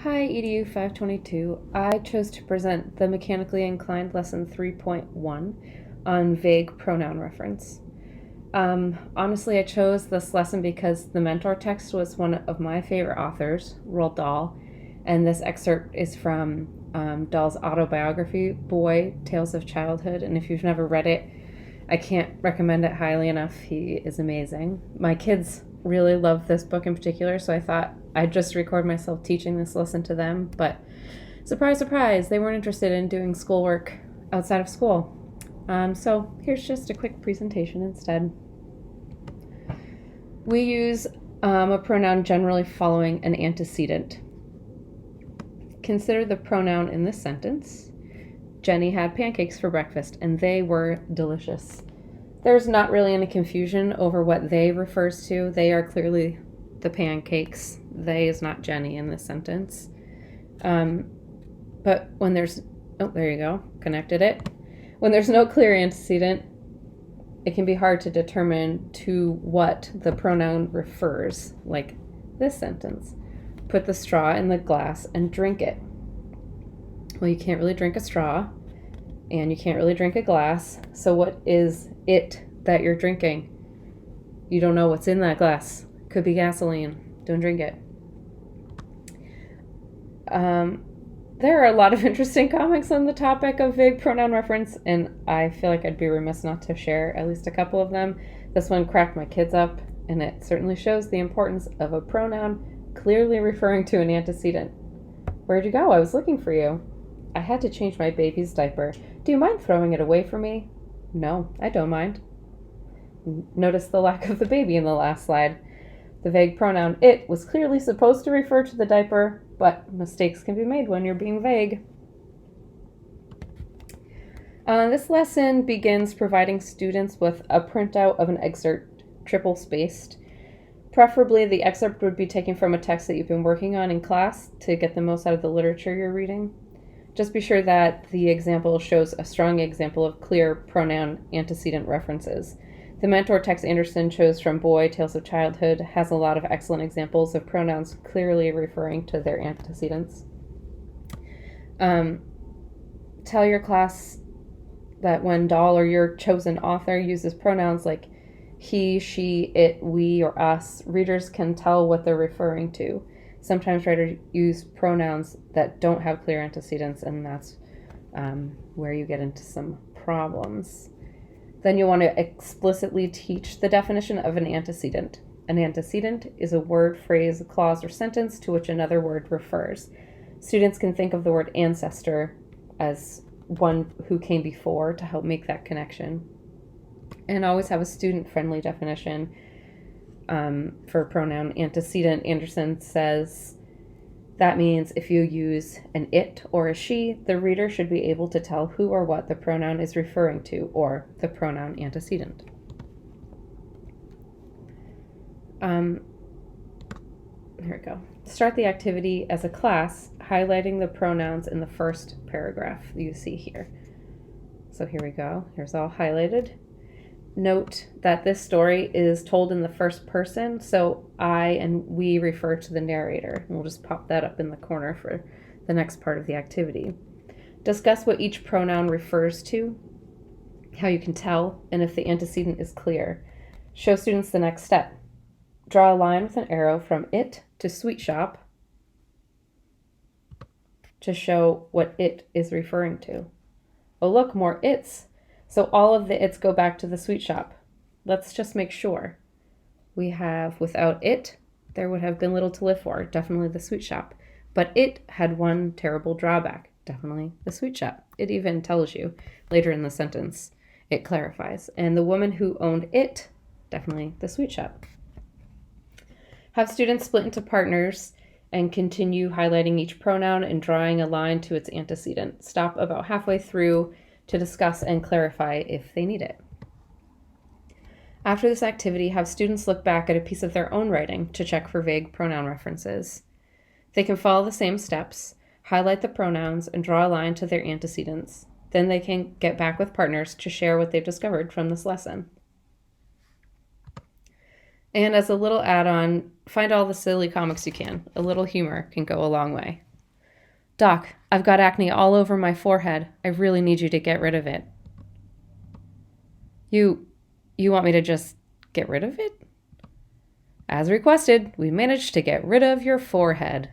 Hi, EDU 522. I chose to present the Mechanically Inclined Lesson 3.1 on vague pronoun reference. Honestly, I chose this lesson because the mentor text was one of my favorite authors, Roald Dahl, and this excerpt is from Dahl's autobiography, Boy, Tales of Childhood, and if you've never read it, I can't recommend it highly enough. He is amazing. My kids really love this book in particular, so I thought I'd just record myself teaching this lesson to them, but surprise, surprise, they weren't interested in doing schoolwork outside of school. So here's just a quick presentation instead. We use a pronoun generally following an antecedent. Consider the pronoun in this sentence. Jenny had pancakes for breakfast, and they were delicious. There's not really any confusion over what they refers to. They are clearly the pancakes. They is not Jenny in this sentence. But when there's, there you go, connected it. When there's no clear antecedent, it can be hard to determine to what the pronoun refers, like this sentence. Put the straw in the glass and drink it. Well, you can't really drink a straw, and you can't really drink a glass, so what is it that you're drinking? You don't know what's in that glass. Could be gasoline. Don't drink it. There are a lot of interesting comics on the topic of vague pronoun reference, and I feel like I'd be remiss not to share at least a couple of them. This one cracked my kids up, and it certainly shows the importance of a pronoun clearly referring to an antecedent. Where'd you go? I was looking for you. I had to change my baby's diaper. Do you mind throwing it away for me? No, I don't mind. Notice the lack of the baby in the last slide. The vague pronoun it was clearly supposed to refer to the diaper, but mistakes can be made when you're being vague. This lesson begins providing students with a printout of an excerpt, triple spaced. Preferably, the excerpt would be taken from a text that you've been working on in class to get the most out of the literature you're reading. Just be sure that the example shows a strong example of clear pronoun antecedent references. The mentor text Anderson chose from Boy, Tales of Childhood has a lot of excellent examples of pronouns clearly referring to their antecedents. Tell your class that when Dahl or your chosen author uses pronouns like he, she, it, we, or us, readers can tell what they're referring to. Sometimes writers use pronouns that don't have clear antecedents, and that's where you get into some problems. Then you want to explicitly teach the definition of an antecedent. An antecedent is a word, phrase, clause, or sentence to which another word refers. Students can think of the word ancestor as one who came before to help make that connection. And always have a student-friendly definition for pronoun antecedent. Anderson says that means if you use an it or a she, the reader should be able to tell who or what the pronoun is referring to, or the pronoun antecedent. Here we go. Start the activity as a class, highlighting the pronouns in the first paragraph you see here. So here we go. Here's all highlighted. Note that this story is told in the first person, so I and we refer to the narrator. And we'll just pop that up in the corner for the next part of the activity. Discuss what each pronoun refers to, how you can tell, and if the antecedent is clear. Show students the next step. Draw a line with an arrow from it to sweet shop to show what it is referring to. Oh, look, more it's. So all of the its go back to the sweet shop. Let's just make sure. We have without it, there would have been little to live for, definitely the sweet shop. But it had one terrible drawback, definitely the sweet shop. It even tells you later in the sentence. It clarifies. And the woman who owned it, definitely the sweet shop. Have students split into partners and continue highlighting each pronoun and drawing a line to its antecedent. Stop about halfway through to discuss and clarify if they need it. After this activity, have students look back at a piece of their own writing to check for vague pronoun references. They can follow the same steps, highlight the pronouns, and draw a line to their antecedents. Then they can get back with partners to share what they've discovered from this lesson. And as a little add-on, find all the silly comics you can. A little humor can go a long way. Doc, I've got acne all over my forehead. I really need you to get rid of it. You want me to just get rid of it? As requested, we managed to get rid of your forehead.